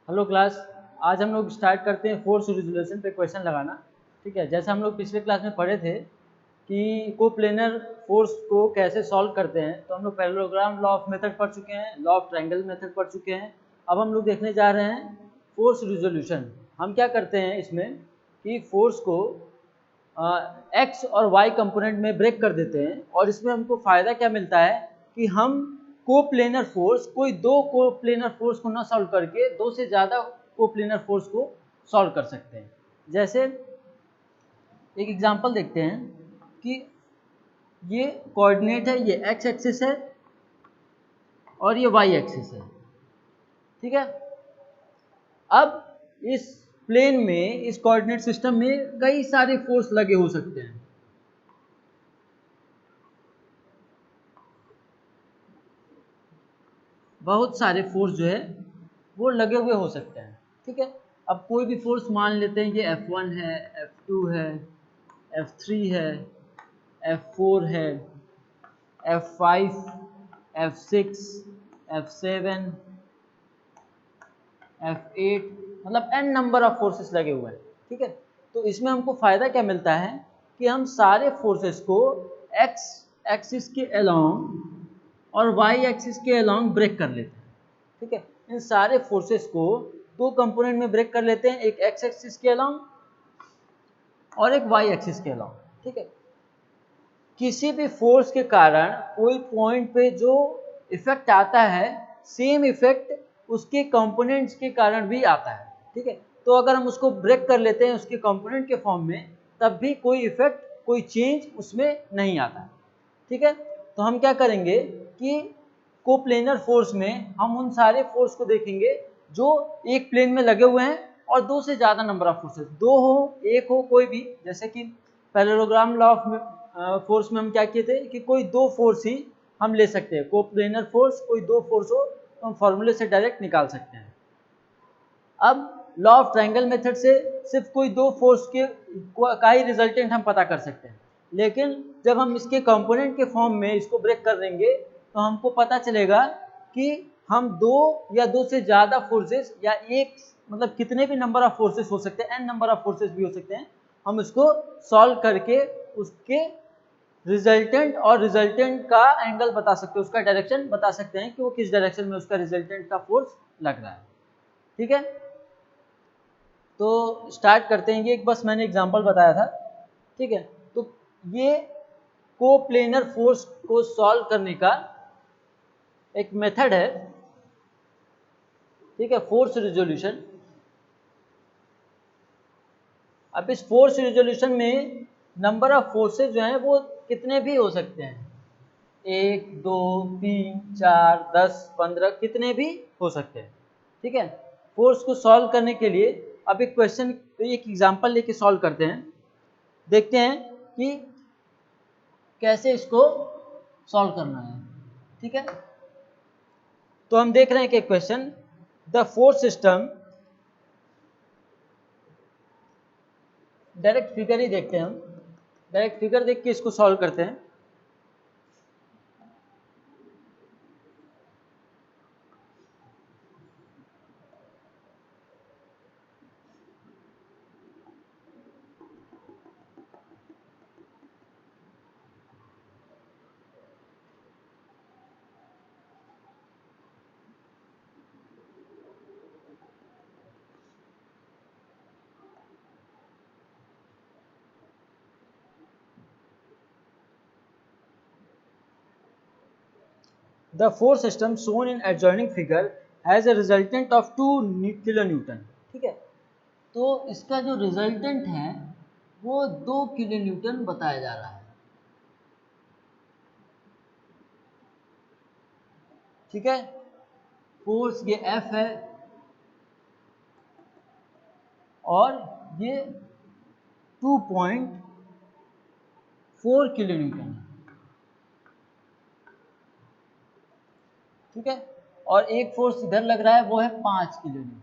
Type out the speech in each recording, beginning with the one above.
Hello class. आज हम लोग स्टार्ट करते हैं फोर्स रिजोल्यूशन पे क्वेश्चन लगाना। ठीक है, जैसे हम लोग पिछले क्लास में पढ़े थे कि कोप्लेनर फोर्स को कैसे सॉल्व करते हैं, तो हम लोग पैरेललोग्राम लॉ ऑफ मेथड पढ़ चुके हैं, लॉ ऑफ ट्रायंगल मेथड पढ़ चुके हैं। अब हम लोग देखने जा रहे हैं फोर्स रिजोल्यूशन। हम क्या करते हैं इसमें कि फोर्स को एक्स और वाई कंपोनेंट में ब्रेक कर देते हैं, और इसमें हमको फ़ायदा क्या मिलता है कि हम कोप्लेनर फोर्स, कोई दो कोप्लेनर फोर्स को ना सॉल्व करके दो से ज़्यादा कोप्लेनर फोर्स को सॉल्व कर सकते हैं। जैसे एक एग्जांपल देखते हैं कि ये कोऑर्डिनेट है, ये एक्स एक्सिस है और ये वाई एक्सिस है। ठीक है, अब इस प्लेन में, इस कोऑर्डिनेट सिस्टम में कई सारे फोर्स लगे हो सकते हैं। बहुत सारे फोर्स जो है वो लगे हुए हो सकते हैं। ठीक है, अब कोई भी फोर्स मान लेते हैं, ये F1 है, F2 है, F3 है, F4 है, F5, F6, F7, F8, मतलब n नंबर ऑफ फोर्सेस लगे हुए हैं। ठीक है, तो इसमें हमको फ़ायदा क्या मिलता है कि हम सारे फोर्सेस को x एक्सिस के अलोंग और y एक्सिस के अलोंग ब्रेक कर लेते हैं। ठीक है, इन सारे फोर्सेस को दो कंपोनेंट में ब्रेक कर लेते हैं, एक x एक्सिस के अलोंग और एक y एक्सिस के अलोंग। ठीक है, किसी भी फोर्स के कारण कोई पॉइंट पे जो इफेक्ट आता है, सेम इफेक्ट उसके कंपोनेंट्स के कारण भी आता है। ठीक है, तो अगर हम उसको ब्रेक कर लेते हैं उसके कंपोनेंट के फॉर्म में, तब भी कोई इफेक्ट, कोई चेंज उसमें नहीं आता। ठीक है, तो हम क्या करेंगे कि कोप्लेनर फोर्स में हम उन सारे फोर्स को देखेंगे जो एक प्लेन में लगे हुए हैं, और दो से ज़्यादा नंबर ऑफ फोर्सेस, दो हो, एक हो, कोई भी। जैसे कि पैरेललोग्राम लॉ ऑफ फोर्स में हम क्या किए थे कि कोई दो फोर्स ही हम ले सकते हैं, कोप्लेनर फोर्स कोई दो फोर्स हो तो हम फॉर्मूले से डायरेक्ट निकाल सकते हैं। अब लॉ ऑफ ट्रायंगल मेथड से सिर्फ कोई दो फोर्स के का ही रिजल्टेंट हम पता कर सकते हैं, लेकिन जब हम इसके कंपोनेंट के फॉर्म में इसको ब्रेक कर देंगे तो हमको पता चलेगा कि हम दो या दो से ज़्यादा फोर्सेस, या एक, मतलब कितने भी नंबर ऑफ फोर्सेस हो सकते हैं, n नंबर ऑफ फोर्सेस भी हो सकते हैं, हम इसको सॉल्व करके उसके रिजल्टेंट और रिजल्टेंट का एंगल बता सकते हैं, उसका डायरेक्शन बता सकते हैं कि वो किस डायरेक्शन में उसका रिजल्टेंट का फोर्स लग रहा है। ठीक है, तो स्टार्ट करते हैं। ये एक बस मैंने एग्जांपल बताया था। ठीक है, तो ये कोप्लेनर फोर्स को सॉल्व करने का एक मेथड है। ठीक है, फोर्स रिजोल्यूशन। अब इस फोर्स रिजोल्यूशन में नंबर ऑफ फोर्सेस जो हैं वो कितने भी हो सकते हैं, 1, 2, 3, 4, 10, 15, कितने भी हो सकते हैं। ठीक है, फोर्स को सॉल्व करने के लिए अब एक क्वेश्चन, एक एग्जांपल लेके सॉल्व करते हैं, देखते हैं कि कैसे इसको सॉल्व करना है। ठीक है, तो हम देख रहे हैं कि question, the force system, direct figure ही देखते हैं हम, डायरेक्ट फिगर देख के इसको सॉल्व करते हैं। The force system shown in adjoining figure has a resultant of 2 kilonewton। ठीक है, तो इसका जो रिजल्टेंट है वो 2 किलोन्यूटन बताया जा रहा है। ठीक है, फोर्स ये F है और ये 2.4 किलोन्यूटन है। ठीक है, और एक फोर्स इधर लग रहा है वो है 5 किलोन्यूटन।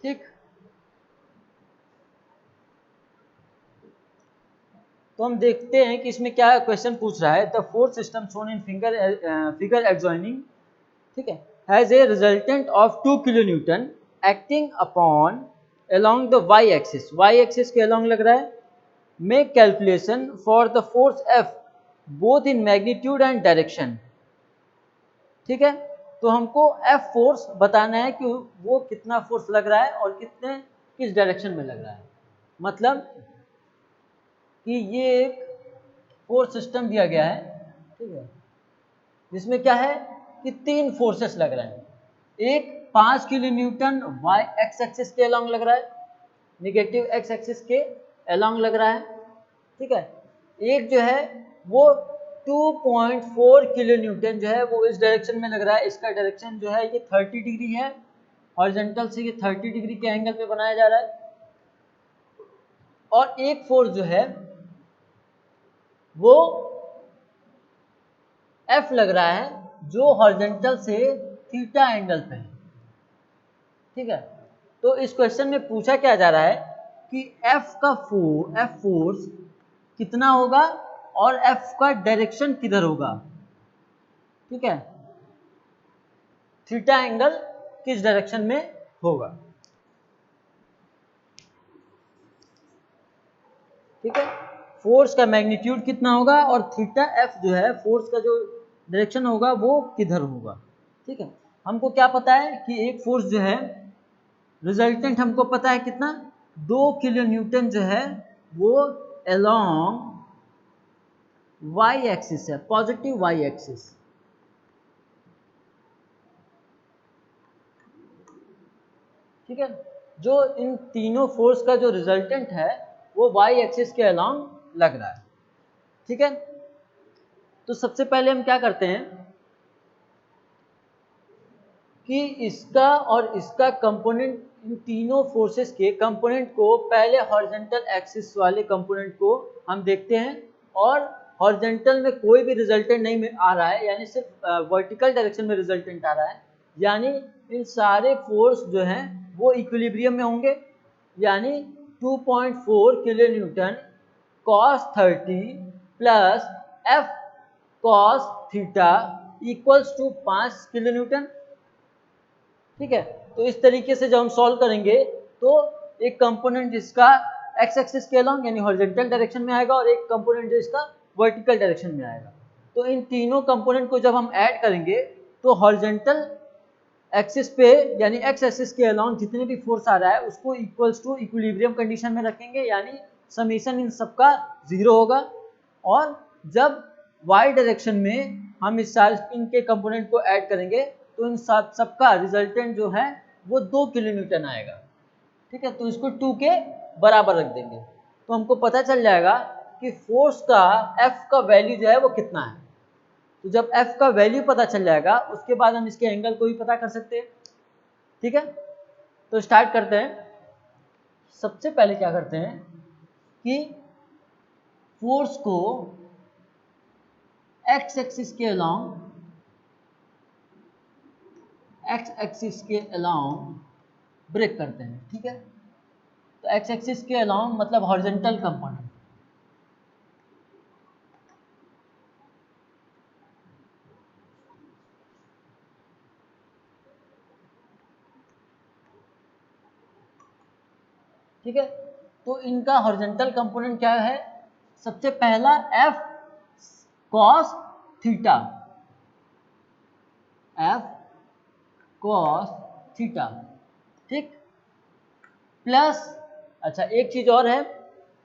ठीक, तो हम देखते हैं कि इसमें क्या क्वेश्चन पूछ रहा है। The force system shown in figure adjoining, ठीक है, has a resultant of 2 kilo Newton acting upon along the y axis, y axis के along लग रहा है। Make calculation for the force F both in magnitude and direction, ठीक है। तो हमको F फोर्स बताना है कि वो कितना फोर्स लग रहा है और किस डायरेक्शन में लग रहा है। मतलब कि ये एक फोर्स सिस्टम दिया गया है, ठीक है, जिसमें क्या है कि 3 फोर्सेस लग रहे हैं। एक 5 kilo Newton y x axis के अलॉन्ग लग रहा है, निगेटिव एक्स एक्सिस के अलॉन्ग लग रहा है, ठीक है। एक जो है वो 2.4 किलो न्यूटन जो है वो इस डायरेक्शन में लग रहा है। इसका डायरेक्शन जो है ये 30 डिग्री है, हॉरिजॉन्टल से ये 30 डिग्री के एंगल पे बनाया जा रहा है। और एक फोर्स जो है वो F लग रहा है जो हॉरिजॉन्टल से थीटा एंगल पे है, ठीक है। तो इस क्वेश्चन में पूछा क्या जा रहा है कि F फोर्स कितना होगा और F का डायरेक्शन किधर होगा, ठीक है, थीटा एंगल किस डायरेक्शन में होगा, ठीक है। फोर्स का मैग्नीट्यूड कितना होगा और थीटा F जो है फोर्स का जो डायरेक्शन होगा वो किधर होगा, ठीक है। हमको क्या पता है कि एक फोर्स जो है रिजल्टेंट हमको पता है कितना, 2 किलो न्यूटन जो है वो अलोंग y एक्सिस है, पॉजिटिव y एक्सिस, ठीक है। जो इन तीनों फोर्स का जो रिजल्टेंट है वो y एक्सिस के अलोंग लग रहा है, ठीक है। तो सबसे पहले हम क्या करते हैं कि इसका और इसका कंपोनेंट, इन तीनों फोर्सेस के कंपोनेंट को पहले हॉरिजॉन्टल एक्सिस वाले कंपोनेंट को हम देखते हैं और हॉरिजॉन्टल में कोई भी रिजल्टेंट नहीं आ रहा है, यानी सिर्फ वर्टिकल डायरेक्शन में रिजल्टेंट आ रहा है, यानी इन सारे फोर्स जो हैं वो इक्विलिब्रियम में होंगे, यानी 2.4 kilo newton cos 30 plus F cos theta equals to 5 kilo newton, ठीक है। तो इस तरीके से जब हम सॉल्व करेंगे तो एक कंपोनेंट जिसका एक्स एक्सिस के अलॉन्ग यानी हॉरिजॉन्टल डायरेक्शन में आएगा और एक कंपोनेंट जिसका वर्टिकल डायरेक्शन में आएगा। तो इन तीनों कंपोनेंट को जब हम ऐड करेंगे तो हॉरिजॉन्टल एक्सिस पे यानी एक्स एक्सिस के अलॉन्ग जितने भी फोर्स आ रहा है उसको इक्वल्स टू इक्विलिब्रियम कंडीशन में रखेंगे, यानी समीशन इन सबका 0 होगा। और जब y डायरेक्शन में हम इस सारे इनके कंपोनेंट को ऐड करेंगे तो इन सबका रिजल्टेंट जो है वो 2 किलो न्यूटन आएगा, ठीक है। तो इसको 2 के बराबर रख देंगे तो हमको पता चल जाएगा कि फोर्स का F का वैल्यू जो है वो कितना है। तो जब F का वैल्यू पता चल जाएगा उसके बाद हम इसके एंगल को भी पता कर सकते हैं, ठीक है। तो स्टार्ट करते हैं। सबसे पहले क्या करते हैं कि फोर्स को एक्स एक्सिस के अलोंग ब्रेक करते हैं, ठीक है। तो एक्स एक्सिस के अलोंग मतलब हॉरिजॉन्टल कंपोनेंट, ठीक है। तो इनका हॉरिजॉन्टल कंपोनेंट क्या है, सबसे पहला F cos theta, F cos theta, ठीक, प्लस अच्छा एक चीज और है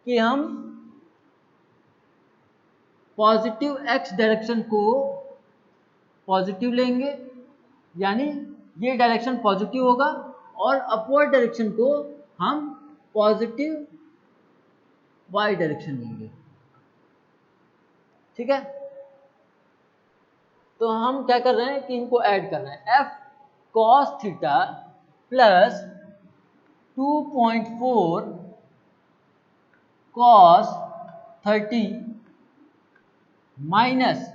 कि हम पॉजिटिव x डायरेक्शन को पॉजिटिव लेंगे, यानी ये डायरेक्शन पॉजिटिव होगा और अपवर्ड डायरेक्शन को हम पॉजिटिव y डायरेक्शन लेंगे, ठीक है। तो हम क्या कर रहे हैं कि इनको ऐड कर रहे हैं, F cos theta plus 2.4 cos 30 minus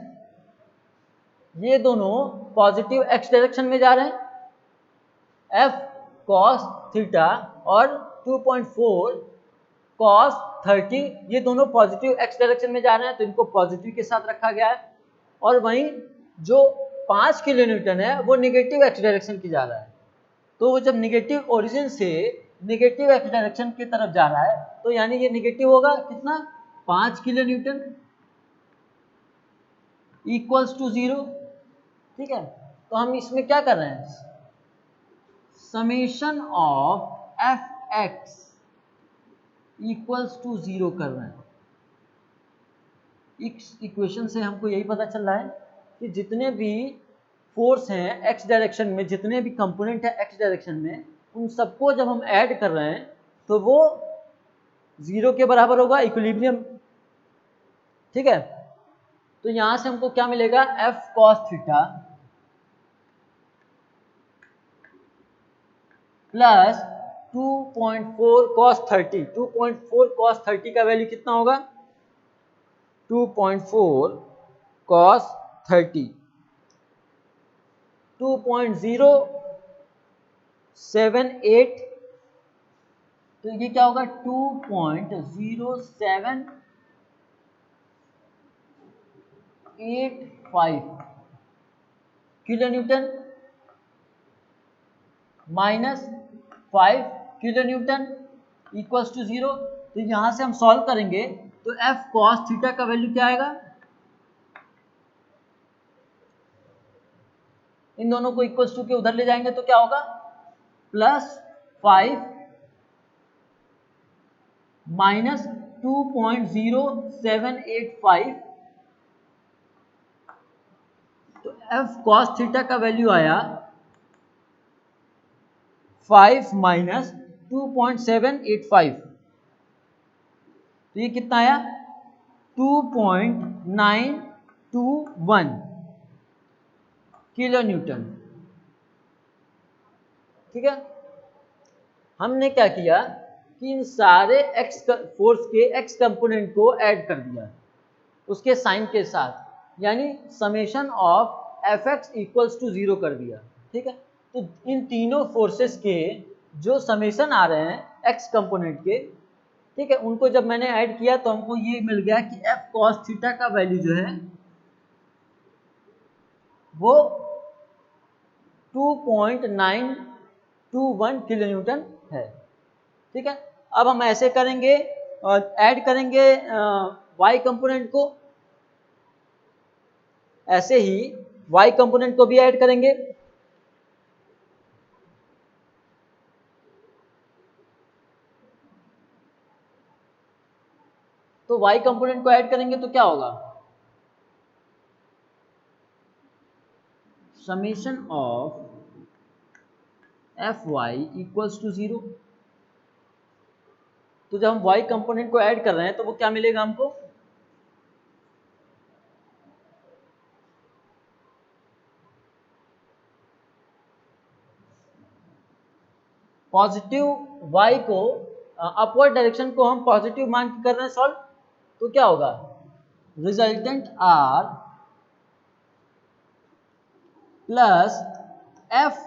ये दोनों पॉजिटिव x डायरेक्शन में जा रहे हैं, F cos थीटा और 2.4 cos 30, ये दोनों पॉजिटिव x डायरेक्शन में जा रहे हैं तो इनको पॉजिटिव के साथ रखा गया है, और वहीं जो 5 किलो न्यूटन है वो निगेटिव x डायरेक्शन की जा रहा है। तो वो जब निगेटिव ओरिजिन से निगेटिव x डायरेक्शन की तरफ जा रहा है तो यानी ये निगेटिव होगा कितना, 5 किलो न्यूटन इक्वल्स टू 0। ठीक है, तो हम इसमें क्या कर रहे हैं, summation of F X equals to 0 कर रहे हैं। इस इक्वेशन से हमको यही पता चल रहा है कि जितने भी फोर्स हैं एक्स डायरेक्शन में, जितने भी कंपोनेंट है एक्स डायरेक्शन में, उन सबको जब हम ऐड कर रहे हैं तो वो 0 के बराबर होगा, इक्विलिब्रियम। ठीक है, तो यहां से हमको क्या मिलेगा, F cos theta plus 2.4 cos 30। 2.4 cos 30 का वैल्यू कितना होगा, 2.4 कॉस 30 2.078, तो ये क्या होगा 2.0785 kilo newton minus 5 kilo newton equals to 0। तो यहां से हम सॉल्व करेंगे तो एफ कॉस थीटा का वैल्यू क्या आएगा, इन दोनों को इक्वल्स टू के उधर ले जाएंगे तो क्या होगा, प्लस 5 माइनस 2.0785, तो एफ कॉस थीटा का वैल्यू आया 5 माइनस 2.785, तो ये कितना आया 2.921 किलो न्यूटन। ठीक है, हमने क्या किया कि इन सारे एक्स फोर्स के एक्स कंपोनेंट को ऐड कर दिया उसके साइन के साथ, यानी summation of F X equals to 0 कर दिया। ठीक है, तो इन तीनों फोर्सेस के जो समेशन आ रहे हैं एक्स कंपोनेंट के, ठीक है, उनको जब मैंने ऐड किया तो हमको ये मिल गया कि एफ कॉस थीटा का वैल्यू जो है वो 2.921 किलो न्यूटन है। ठीक है, अब हम ऐसे करेंगे और ऐड करेंगे वाई कंपोनेंट को, ऐसे ही वाई कंपोनेंट को भी ऐड करेंगे। तो वाई कंपोनेंट को ऐड करेंगे तो क्या होगा, summation of F Y equals to 0। तो जब हम वाई कंपोनेंट को ऐड कर रहे हैं तो वो क्या मिलेगा हमको, पॉजिटिव वाई को अपवर्ड डायरेक्शन को हम पॉजिटिव मान के कर रहे हैं सॉल्व, तो क्या होगा, resultant R plus F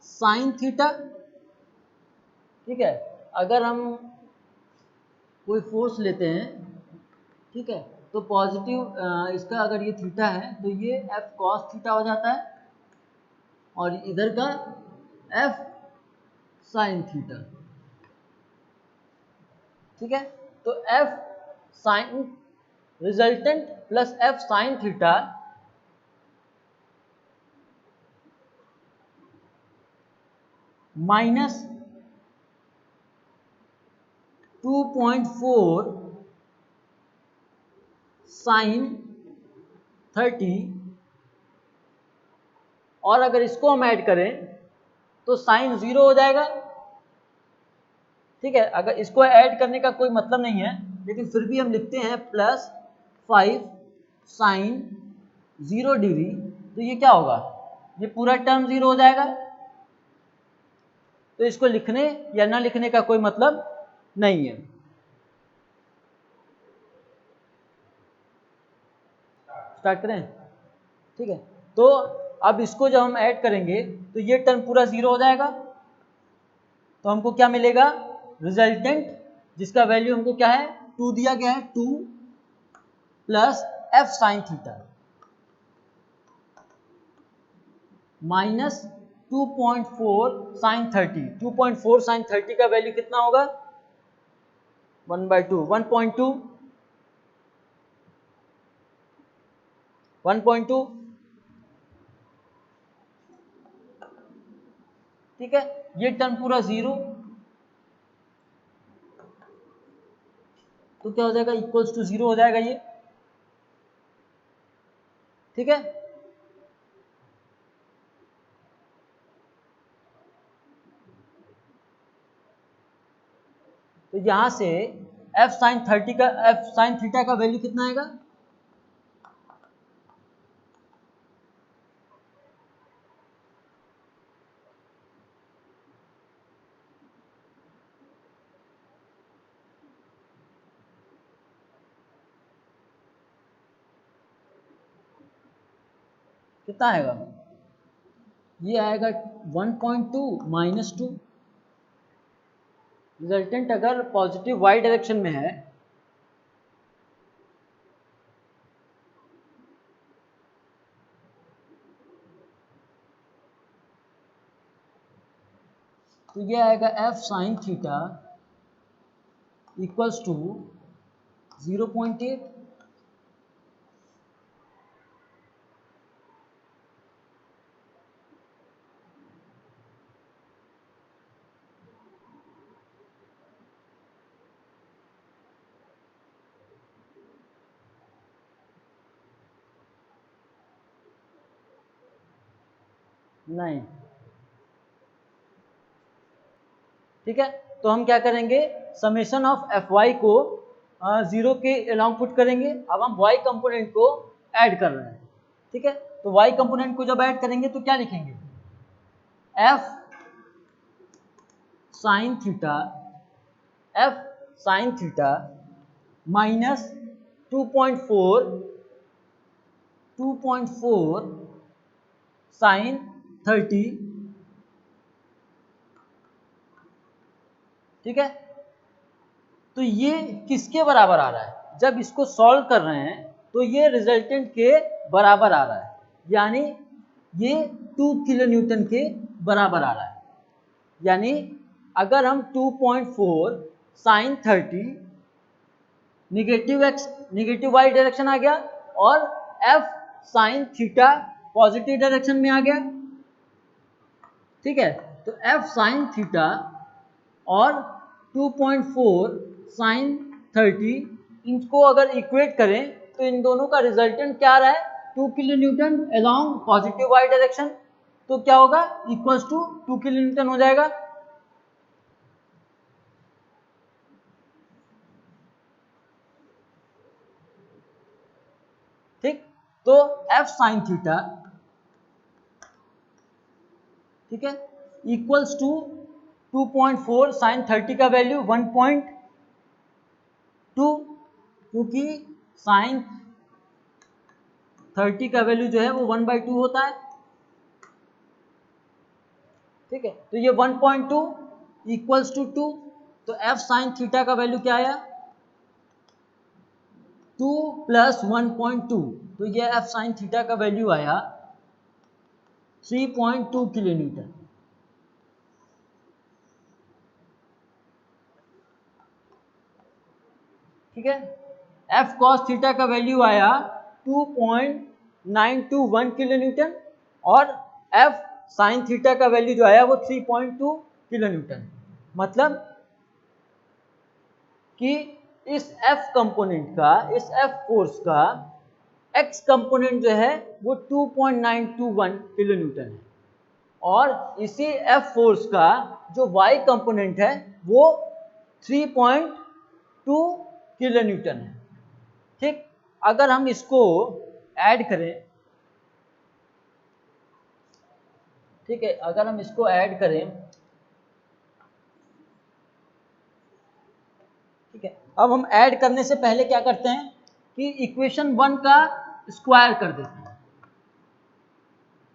sine theta. ठीक है, अगर हम कोई फोर्स लेते हैं, ठीक है, तो पॉजिटिव इसका अगर ये थीटा है तो ये एफ कॉस थीटा हो जाता है, और इधर का एफ साइन थीटा। ठीक है, तो F sine resultant plus F sine theta minus 2.4 sine 30, और अगर इसको हम ऐड करें तो साइन 0 हो जाएगा। ठीक है, अगर इसको ऐड करने का कोई मतलब नहीं है, लेकिन फिर भी हम लिखते हैं प्लस 5 साइन 0 डिग्री, तो ये क्या होगा, ये पूरा टर्म 0 हो जाएगा। तो इसको लिखने या ना लिखने का कोई मतलब नहीं है। स्टार्ट करें, ठीक है, तो अब इसको जब हम ऐड करेंगे तो ये टर्म पूरा 0 हो जाएगा, तो हमको क्या मिलेगा, रिजल्टेंट जिसका वैल्यू हमको क्या है 2 दिया गया है, 2 plus F sine theta minus 2.4 sine 30। 2.4 sine 30 का वैल्यू कितना होगा 1/2, 1.2, 1.2, ठीक है। ये टर्म पूरा 0, तो क्या हो जाएगा इक्वल्स टू 0 हो जाएगा ये, ठीक है। तो यहां से एफ साइन थीटा का वैल्यू कितना आएगा, कितना आएगा, ये आएगा 1.2 माइनस 2। रिजल्टेंट अगर पॉजिटिव वाई डायरेक्शन में है तो ये आएगा F sine theta equals to 0.8, नहीं, ठीक है। तो हम क्या करेंगे, समेशन ऑफ एफ वाई को 0 के अलोंग पुट करेंगे। अब हम वाई कंपोनेंट को ऐड कर रहे हैं, ठीक है। तो वाई कंपोनेंट को जब ऐड करेंगे तो क्या लिखेंगे, F sine theta minus 2.4 sine 30, ठीक है। तो ये किसके बराबर आ रहा है, जब इसको सॉल्व कर रहे हैं तो ये रिजल्टेंट के बराबर आ रहा है, यानी ये 2 किलो न्यूटन के बराबर आ रहा है। यानी अगर हम 2.4 साइन 30 निगेटिव वाई डायरेक्शन आ गया और F sine theta positive direction में आ गया, ठीक है। तो एफ साइन थीटा और 2.4 साइन 30 इनको अगर इक्वेट करें तो इन दोनों का रिजल्टेंट क्या आ रहा है 2 kilo newton along positive Y direction. तो क्या होगा इक्वल्स टू 2 किलो न्यूटन हो जाएगा, ठीक। तो एफ साइन थीटा, ठीक है, इक्वल्स टू 2.4 साइन 30 का वैल्यू 1.2, क्योंकि साइन 30 का वैल्यू जो है वो 1/2 होता है, ठीक है। तो ये 1.2 इक्वल्स टू 2, तो एफ साइन थीटा का वैल्यू क्या आया 2 प्लस 1.2, तो ये एफ साइन थीटा का वैल्यू आया 3.2 किलो न्यूटन, ठीक है। एफ कॉस थीटा का वैल्यू आया 2.921 किलो न्यूटन और एफ साइन थीटा का वैल्यू जो आया वो 3.2 किलो न्यूटन। मतलब कि इस एफ कंपोनेंट का, इस एफ फोर्स का एक्स कंपोनेंट जो है वो 2.921 किलो न्यूटन है और इसी एफ फोर्स का जो वाई कंपोनेंट है वो 3.2 किलो न्यूटन है, ठीक। अगर हम इसको ऐड करें, ठीक है, अगर हम इसको ऐड करें, ठीक है। अब हम ऐड करने से पहले क्या करते हैं कि इक्वेशन 1 का स्क्वायर कर देते हैं।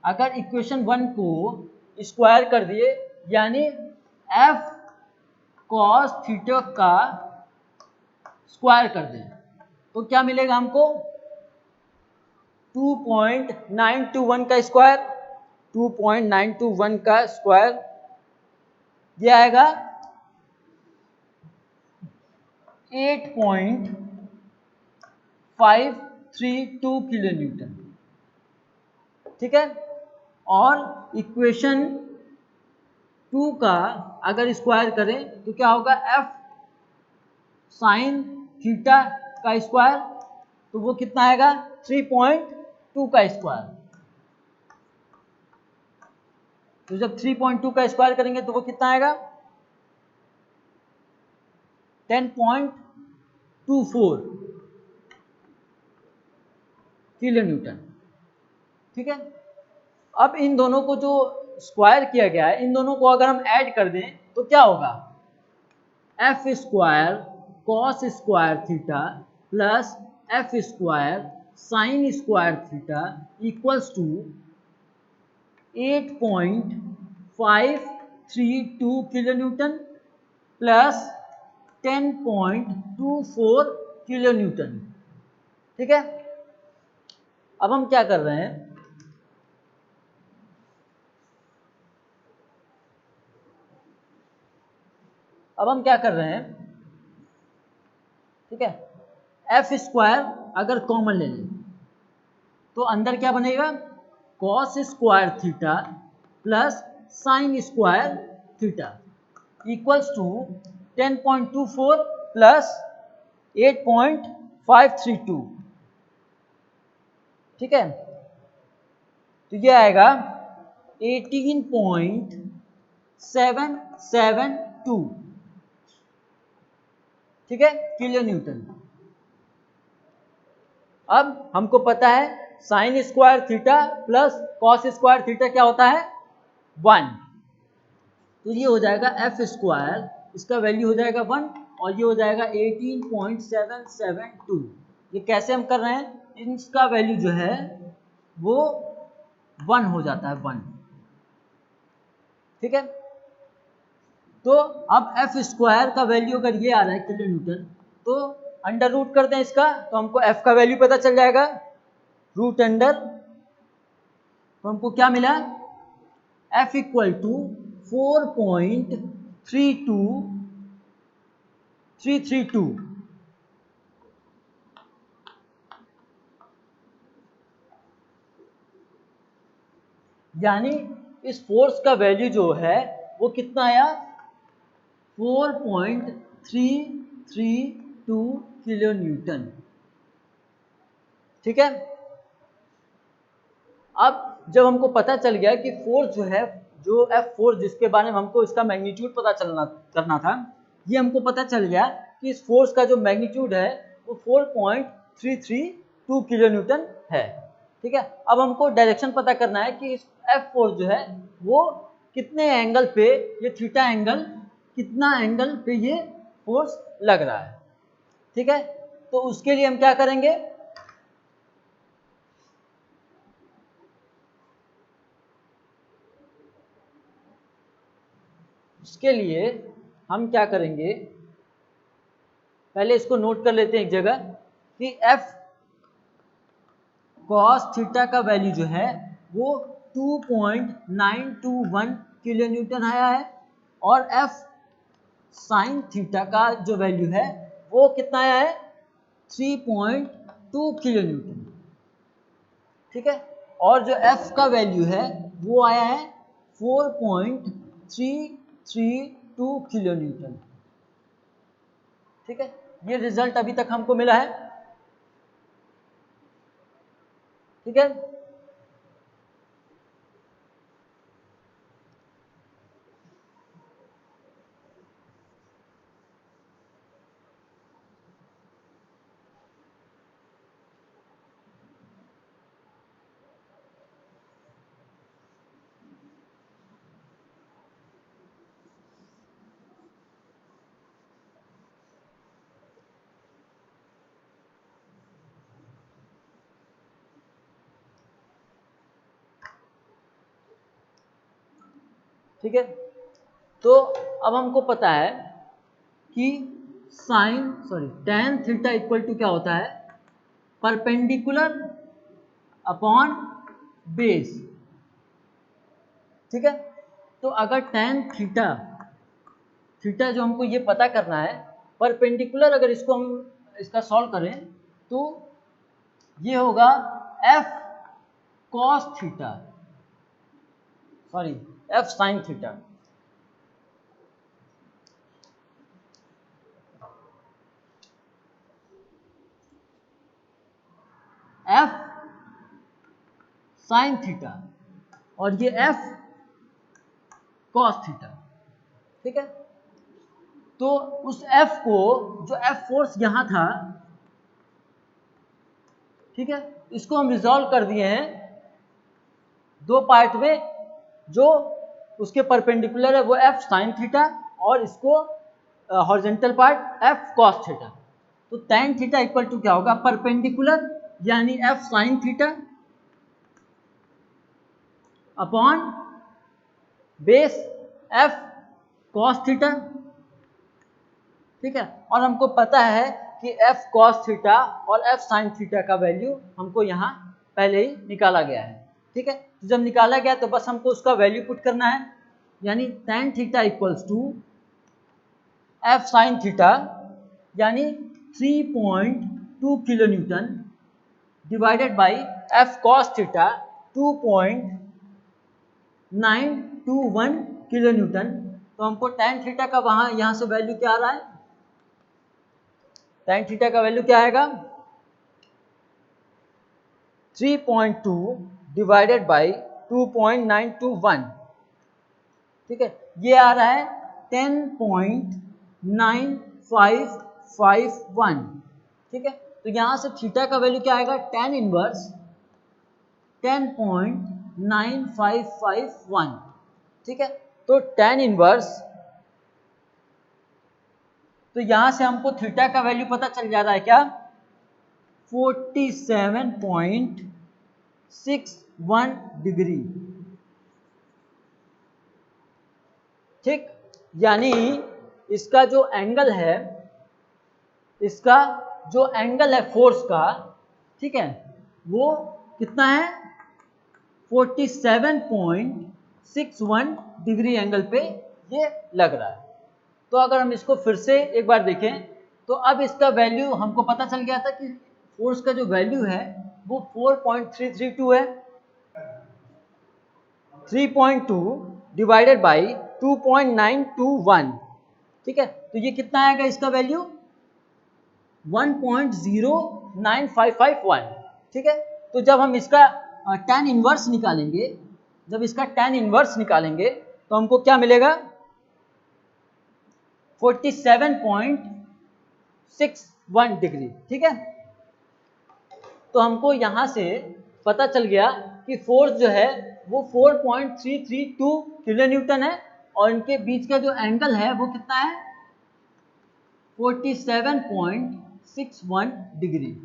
अगर इक्वेशन 1 को स्क्वायर कर दिए यानी एफ कॉस थीटा का स्क्वायर कर दें तो क्या मिलेगा हमको 2.921 का स्क्वायर, 2.921 का स्क्वायर ये आएगा 8.532 किलो न्यूटन। ठीक है, और इक्वेशन 2 का अगर स्क्वायर करें तो क्या होगा एफ साइन थीटा का स्क्वायर, तो वो कितना आएगा 3.2 का स्क्वायर। तो जब 3.2 का स्क्वायर करेंगे तो वो कितना आएगा 10.24 किलो न्यूटन। ठीक है, अब इन दोनों को जो स्क्वायर किया गया है इन दोनों को अगर हम ऐड कर दें तो क्या होगा F square cos square theta plus F square sine square theta equals to 8.532 kilo newton plus 10.24 kilo newton. ठीक है, अब हम क्या कर रहे हैं, ठीक है, एफ स्क्वायर अगर कॉमन ले लें तो अंदर क्या बनेगा cos square theta plus sine square theta equals to 10.24 plus 8.532। ठीक है, तो ये आएगा 18.772। ठीक है, किलो न्यूटन। अब हमको पता है sign square theta plus cos square theta क्या होता है 1, तो ये हो जाएगा एफ स्क्वायर, इसका वैल्यू हो जाएगा 1 और ये हो जाएगा 18.772। ये कैसे हम कर रहे हैं, इसका वैल्यू जो है वो 1 हो जाता है 1। ठीक है, तो अब एफ स्क्वायर का वैल्यू अगर ये आ रहा है किलो न्यूटन तो अंडर रूट कर दें इसका तो हमको एफ का वैल्यू पता चल जाएगा रूट अंडर, तो हमको क्या मिला एफ इक्वल टू 4.32332। यानी इस फोर्स का वैल्यू जो है वो कितना आया 4.332 किलो न्यूटन। ठीक है, अब जब हमको पता चल गया कि फोर्स जो है जो एफ फोर्स जिसके बारे में हमको इसका मैग्नीट्यूड पता करना था, ये हमको पता चल गया कि इस फोर्स का जो मैग्नीट्यूड है वो 4.332 किलो न्यूटन है। ठीक है, अब हमको डायरेक्शन पता करना है कि इस एफ फोर्स जो है वो कितने एंगल पे, ये थीटा एंगल कितना एंगल पे ये फोर्स लग रहा है। ठीक है, तो उसके लिए हम क्या करेंगे, उसके लिए हम क्या करेंगे, पहले इसको नोट कर लेते हैं एक जगह कि एफ कॉस थीटा का वैल्यू जो है वो 2.921 किलो न्यूटन आया है और एफ साइन थीटा का जो वैल्यू है वो कितना आया है 3.2 किलो न्यूटन। ठीक है, और जो एफ का वैल्यू है वो आया है 4.332 किलो न्यूटन। ठीक है, ये रिजल्ट अभी तक हमको मिला है। ठीक है, ठीक है, तो अब हमको पता है कि tan थीटा इक्वल टू क्या होता है, परपेंडिकुलर अपॉन बेस। ठीक है, तो अगर tan थीटा जो हमको ये पता करना है, परपेंडिकुलर अगर इसको हम इसका सॉल्व करें तो ये होगा f cos theta, f sin theta. f sin theta और ये f cos थीटा। ठीक है, तो उस f को, जो f फोर्स यहां था, ठीक है, इसको हम रिजॉल्व कर दिए हैं दो पार्ट में, जो उसके परपेंडिकुलर है वो f sin थीटा और इसको horizontal part f cos theta. तो tan थीटा इक्वल टू क्या होगा, परपेंडिकुलर यानी f sin theta upon base f cos theta. ठीक है, और हमको पता है कि f cos थीटा और f sin थीटा का वैल्यू हमको यहाँ पहले ही निकाला गया है। ठीक है, तो जब निकाला गया तो बस हमको उसका वैल्यू पुट करना है, यानी tan theta equals to f sin theta यानी 3.2 kilo newton divided by f cos theta 2.921 kilo newton. तो हमको tan थीटा का यहाँ से वैल्यू क्या आ रहा है, tan थीटा का वैल्यू क्या आएगा, 3.2 डिवाइडेड बाई 2.921। ठीक है, ये आ रहा है 10.9551। ठीक है, तो यहां से थीटा का वैल्यू क्या आएगा, tan इनवर्स 10.9551। ठीक है, तो tan इनवर्स, तो यहां से हमको थीटा का वैल्यू पता चल जा रहा है क्या, 47.61 डिग्री। ठीक, यानी इसका जो एंगल है, इसका जो एंगल है फोर्स का, ठीक है, वो कितना है, 47.61 डिग्री एंगल पे ये लग रहा है। तो अगर हम इसको फिर से एक बार देखें तो अब इसका वैल्यू हमको पता चल गया था कि फोर्स का जो वैल्यू है वो 4.332 है। 3.2 डिवाइडेड बाई 2.921। ठीक है, तो ये कितना आएगा इसका वैल्यू, 1.09551। ठीक है, तो जब हम इसका tan इनवर्स निकालेंगे, तो हमको क्या मिलेगा, 47.61 डिग्री। ठीक है, तो हमको यहां से पता चल गया कि फोर्स जो है वो 4.332 किलो न्यूटन है और इनके बीच का जो एंगल है वो कितना है, 47.61 डिग्री।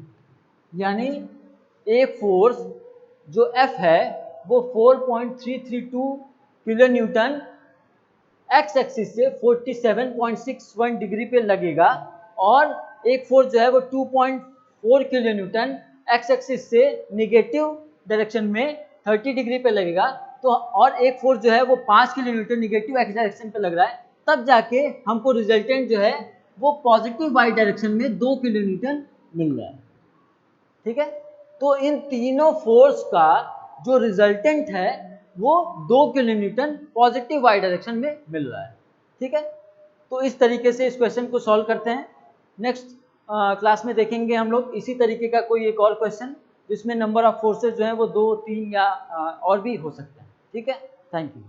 यानी एक फोर्स जो F है वो 4.332 किलो न्यूटन एक्स एक्सिस से 47.61 डिग्री पे लगेगा और एक फोर्स जो है वो 2.4 किलो न्यूटन एक्स एक्सिस से निगेटिव डायरेक्शन में 30 डिग्री पे लगेगा। तो और एक फोर्स जो है वो 5 kilo Newton negative x direction पे लग रहा है, तब जाके हमको रिजल्टेंट जो है वो पॉजिटिव वाई डायरेक्शन में 2 किलो न्यूटन मिल रहा है। ठीक है, तो इन तीनों फोर्स का जो रिजल्टेंट है वो 2 kilo newton positive Y direction में मिल रहा है। ठीक है, तो इस तरीके से इस क्वेश्चन को सॉल्व करते हैं। नेक्स्ट क्लास में देखेंगे हम लोग इसी तरीके का कोई एक और क्वेश्चन जिसमें नंबर ऑफ फोर्सेज जो हैं वो 2, 3 या और भी हो सकते हैं। ठीक है, थैंक यू।